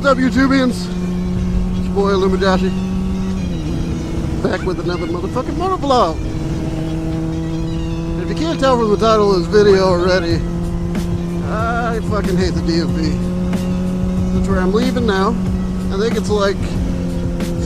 What's up, YouTubians? It's your boy Lumajashi, back with another motherfucking motovlog. And if you can't tell from the title of this video already, I fucking hate the DMV. That's where I'm leaving now. I think it's like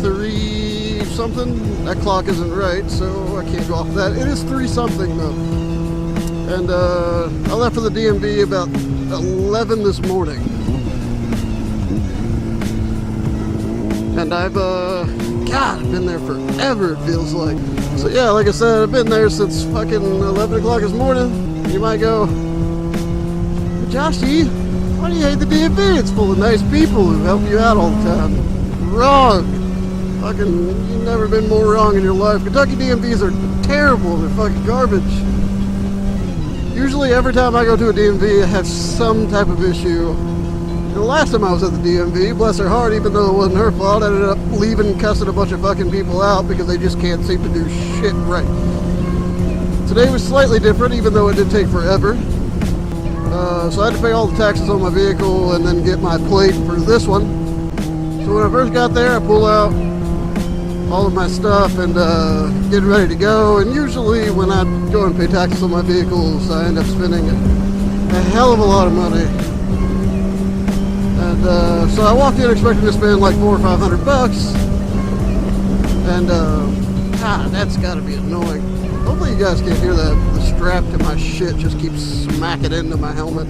3 something. That clock isn't right, so I can't go off that. It is 3 something though. And I left for the DMV about 11 this morning. And I've been there forever, it feels like. So yeah, like I said, I've been there since fucking 11 o'clock this morning. You might go, Joshy, why do you hate the DMV? It's full of nice people who help you out all the time. Wrong. Fucking, you've never been more wrong in your life. Kentucky DMVs are terrible. They're fucking garbage. Usually every time I go to a DMV, I have some type of issue. The last time I was at the DMV, bless her heart, even though it wasn't her fault, I ended up leaving and cussing a bunch of fucking people out because they just can't seem to do shit right. Today was slightly different, even though it did take forever. So I had to pay all the taxes on my vehicle and then get my plate for this one. So when I first got there, I pull out all of my stuff and get ready to go. And usually when I go and pay taxes on my vehicles, I end up spending a hell of a lot of money. And so I walked in expecting to spend like $400 or $500, and God, that's got to be annoying. Hopefully you guys can't hear that. The strap to my shit just keeps smacking into my helmet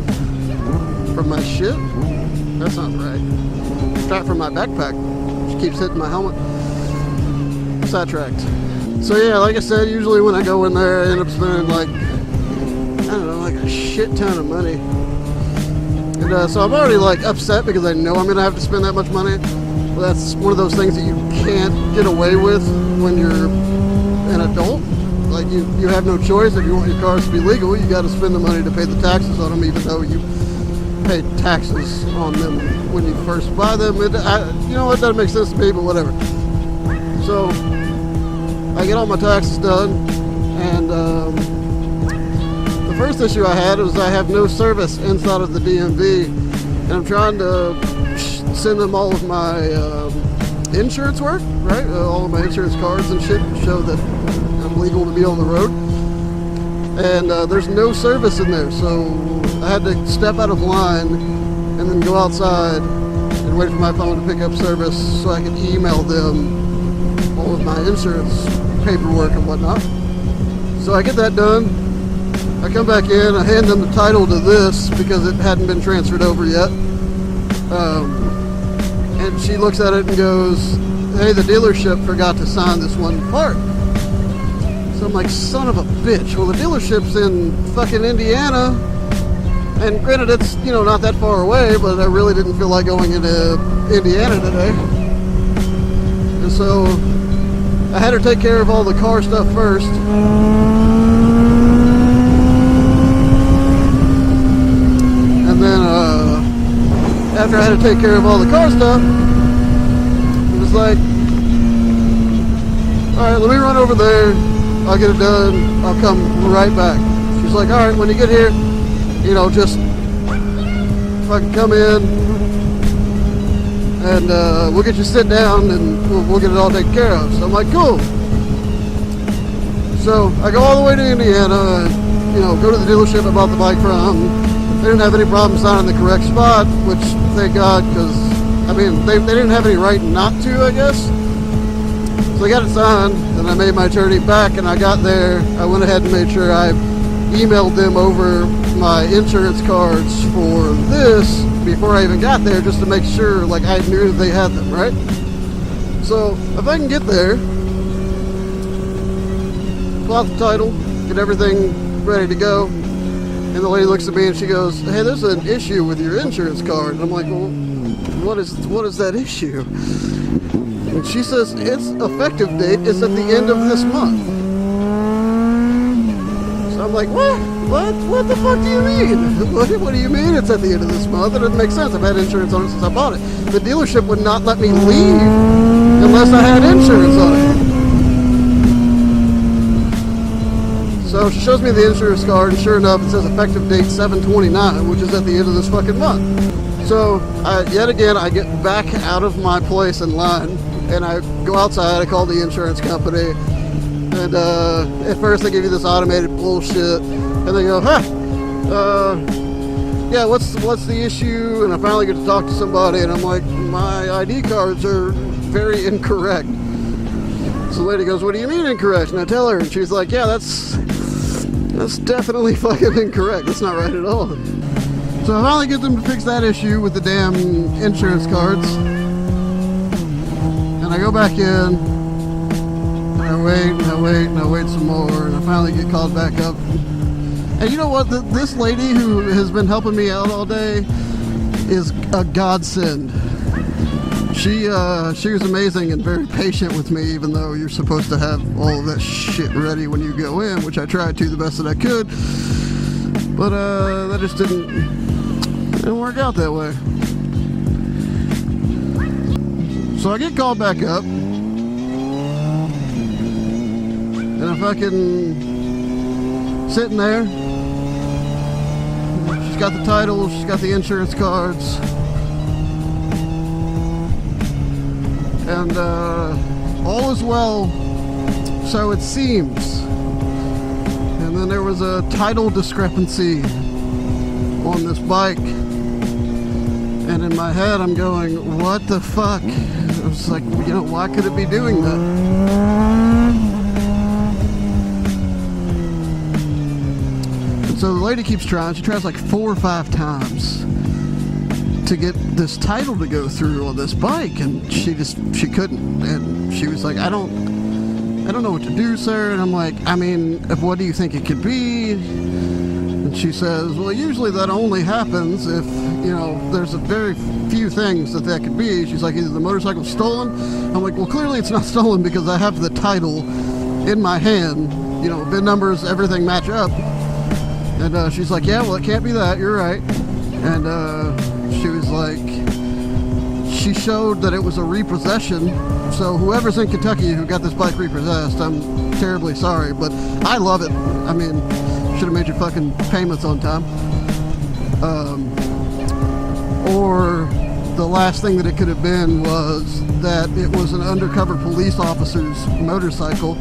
from my shit. That's not right. The strap from my backpack just keeps hitting my helmet. Sidetracked. So yeah, like I said, usually when I go in there, I end up spending like, I don't know, like a shit ton of money. And so I'm already like upset because I know I'm gonna have to spend that much money. But that's one of those things that you can't get away with when you're an adult. Like you have no choice. If you want your cars to be legal, you got to spend the money to pay the taxes on them, even though you pay taxes on them when you first buy them. You know what? That makes sense to me, but whatever. So I get all my taxes done, and the first issue I had was I have no service inside of the DMV, and I'm trying to send them all of my insurance work, right? All of my insurance cards and shit to show that I'm legal to be on the road. And there's no service in there, so I had to step out of line and then go outside and wait for my phone to pick up service so I could email them all of my insurance paperwork and whatnot. So I get that done. I come back in, I hand them the title to this because it hadn't been transferred over yet. And she looks at it and goes, hey, the dealership forgot to sign this one part. So I'm like, son of a bitch. Well, the dealership's in fucking Indiana. And granted, it's, you know, not that far away, but I really didn't feel like going into Indiana today. And so I had her take care of all the car stuff first. And then after I had to take care of all the car stuff, it was like, alright, let me run over there, I'll get it done, I'll come right back. She's like, alright, when you get here, you know, just fucking come in and we'll get you sit down and we'll get it all taken care of. So I'm like, cool. So I go all the way to Indiana, you know, go to the dealership I bought the bike from. They didn't have any problem signing the correct spot, which thank God, because I mean they didn't have any right not to, I guess. So I got it signed, then I made my journey back, and I got there. I went ahead and made sure I emailed them over my insurance cards for this before I even got there, just to make sure like I knew they had them, right? So if I can get there, pull out the title, get everything ready to go. And the lady looks at me and she goes, hey, there's an issue with your insurance card. And I'm like, well, what is that issue? And she says, its effective date is at the end of this month. So I'm like, what? What the fuck do you mean? What do you mean it's at the end of this month? It doesn't make sense. I've had insurance on it since I bought it. The dealership would not let me leave unless I had insurance on it. So she shows me the insurance card, and sure enough, it says effective date 7/29, which is at the end of this fucking month. So, yet again, I get back out of my place in line, and I go outside, I call the insurance company, and at first they give you this automated bullshit, and they go, yeah, what's the issue? And I finally get to talk to somebody, and I'm like, my ID cards are very incorrect. So the lady goes, what do you mean incorrect? And I tell her, and she's like, yeah, that's definitely fucking incorrect. That's not right at all. So I finally get them to fix that issue with the damn insurance cards. And I go back in, and I wait, and I wait, and I wait some more, and I finally get called back up. And you know what? This lady who has been helping me out all day is a godsend. She was amazing and very patient with me, even though you're supposed to have all of that shit ready when you go in, which I tried to the best that I could. But that just didn't work out that way. So I get called back up, and I'm fucking sitting there. She's got the title, she's got the insurance cards, and all is well, so it seems. And then there was a title discrepancy on this bike, and in my head I'm going, what the fuck? I was like, you know, why could it be doing that? And so the lady keeps trying. She tries like 4 or 5 times to get this title to go through on this bike, and she couldn't. And she was like, I don't know what to do, sir. And I'm like, I mean, what do you think it could be? And she says, well, usually that only happens if, you know, there's a very few things that could be. She's like, either the motorcycle's stolen. I'm like, well, clearly it's not stolen because I have the title in my hand. You know, VIN numbers, everything match up. And she's like, yeah, well, it can't be that. You're right. And she was like, she showed that it was a repossession. So whoever's in Kentucky who got this bike repossessed, I'm terribly sorry, but I love it. I mean, should have made your fucking payments on time. Or the last thing that it could have been was that it was an undercover police officer's motorcycle,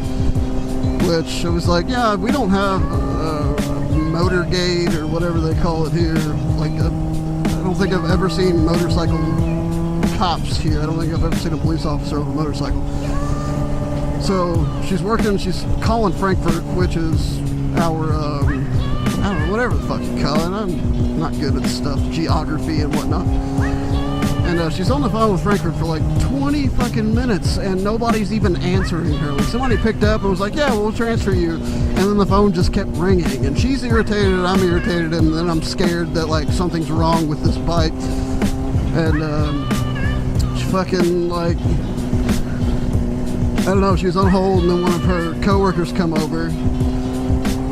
which I was like, yeah, we don't have motorgate or whatever they call it here. Like, I don't think I've ever seen motorcycle cops here. I don't think I've ever seen a police officer on a motorcycle. So she's working, she's calling Frankfurt, which is our, I don't know, whatever the fuck you call it. I'm not good at stuff, geography and whatnot. And she's on the phone with Frankfurt for like 20 fucking minutes, and nobody's even answering her. Like, somebody picked up and was like, yeah, we'll transfer you. And then the phone just kept ringing, and she's irritated, and I'm irritated, and then I'm scared that like something's wrong with this bike. And she fucking, like, I don't know, she was on hold, and then one of her coworkers come over,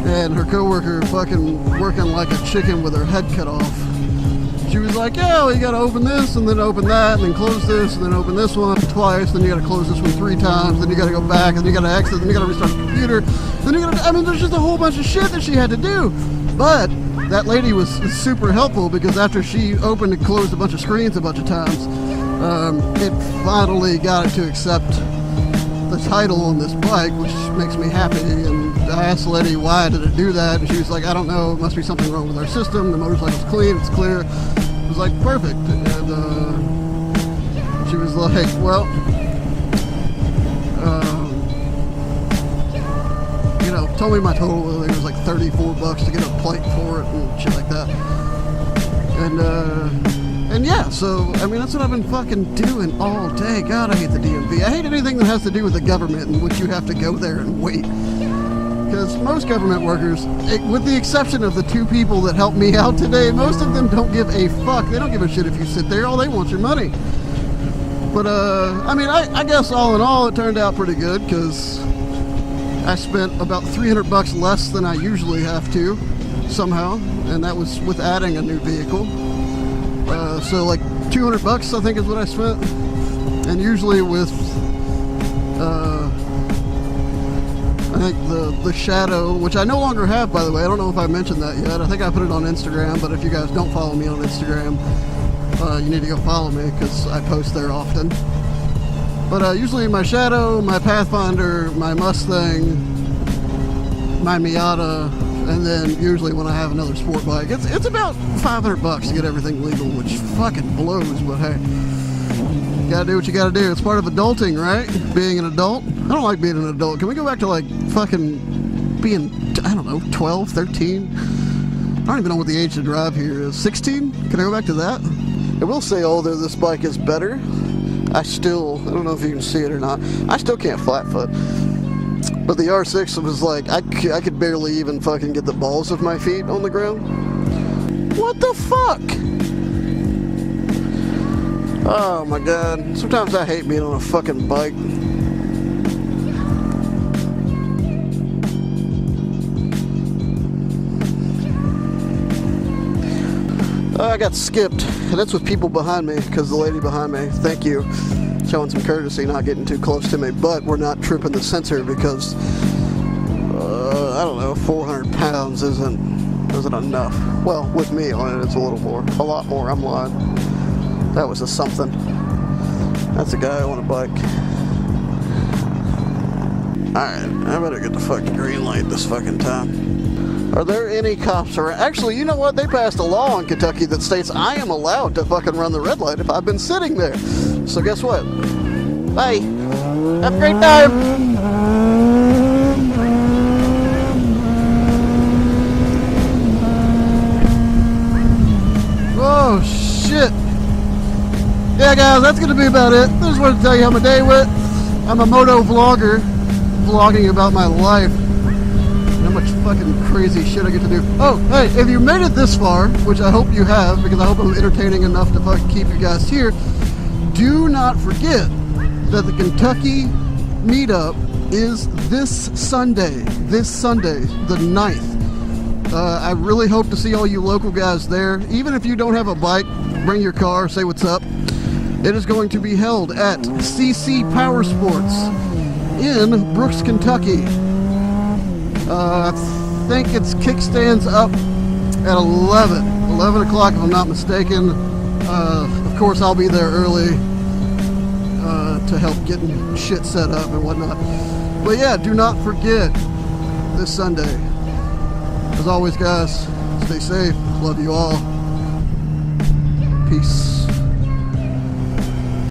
and her coworker fucking working like a chicken with her head cut off. She was like, yeah, well, you gotta open this, and then open that, and then close this, and then open this one twice, then you gotta close this one 3 times, then you gotta go back, and you gotta exit, then you gotta restart the computer, then you gotta, I mean, there's just a whole bunch of shit that she had to do. But that lady was super helpful, because after she opened and closed a bunch of screens a bunch of times, it finally got it to accept the title on this bike, which makes me happy. And I asked the lady, why did it do that? And she was like, I don't know, it must be something wrong with our system. The motorcycle's clean, it's clear. I was like, perfect. And she was like, well, you know, told me my total, I think it was like $34 to get a plate for it and shit like that. And yeah, so, I mean, that's what I've been fucking doing all day. God, I hate the DMV. I hate anything that has to do with the government in which you have to go there and wait. Because most government workers, with the exception of the 2 people that helped me out today, most of them don't give a fuck. They don't give a shit if you sit there. All they want is your money. But, I mean, I guess all in all, it turned out pretty good, because I spent about $300 less than I usually have to, somehow. And that was with adding a new vehicle. So like $200 I think is what I spent, and usually with I think the Shadow, which I no longer have, by the way. I don't know if I mentioned that yet. I think I put it on Instagram, but if you guys don't follow me on Instagram, you need to go follow me because I post there often. But usually my Shadow, my Pathfinder, my Mustang, my Miata, and then usually when I have another sport bike, it's about $500 to get everything legal, which fucking blows, but hey, you gotta do what you gotta do. It's part of adulting, right? Being an adult. I don't like being an adult. Can we go back to like fucking being, I don't know, 12, 13? I don't even know what the age to drive here is. 16? Can I go back to that? I will say, although this bike is better, I don't know if you can see it or not, I still can't flat foot. But the R6 was like, I could barely even fucking get the balls of my feet on the ground. What the fuck? Oh my god. Sometimes I hate being on a fucking bike. I got skipped, and that's with people behind me, because the lady behind me, thank you, showing some courtesy, not getting too close to me, but we're not tripping the sensor because, I don't know, 400 pounds isn't enough. Well, with me on it, it's a little more, a lot more, I'm lying. That was a something. That's a guy on a bike. Alright, I better get the fucking green light this fucking time. Are there any cops around? Actually, you know what? They passed a law in Kentucky that states I am allowed to fucking run the red light if I've been sitting there. So guess what? Bye. Have a great time. Oh, shit. Yeah, guys, that's going to be about it. I just wanted to tell you how my day went. I'm a moto vlogger, vlogging about my life. How much fucking crazy shit I get to do. Oh, hey, if you made it this far, which I hope you have, because I hope I'm entertaining enough to fucking keep you guys here, do not forget that the Kentucky meetup is this Sunday, the 9th. I really hope to see all you local guys there. Even if you don't have a bike, bring your car, say what's up. It is going to be held at CC Power Sports in Brooks, Kentucky. I think it's kickstands up at 11 o'clock if I'm not mistaken. Of course I'll be there early to help getting shit set up and whatnot. But yeah, do not forget this Sunday. As always, guys, stay safe. Love you all. Peace.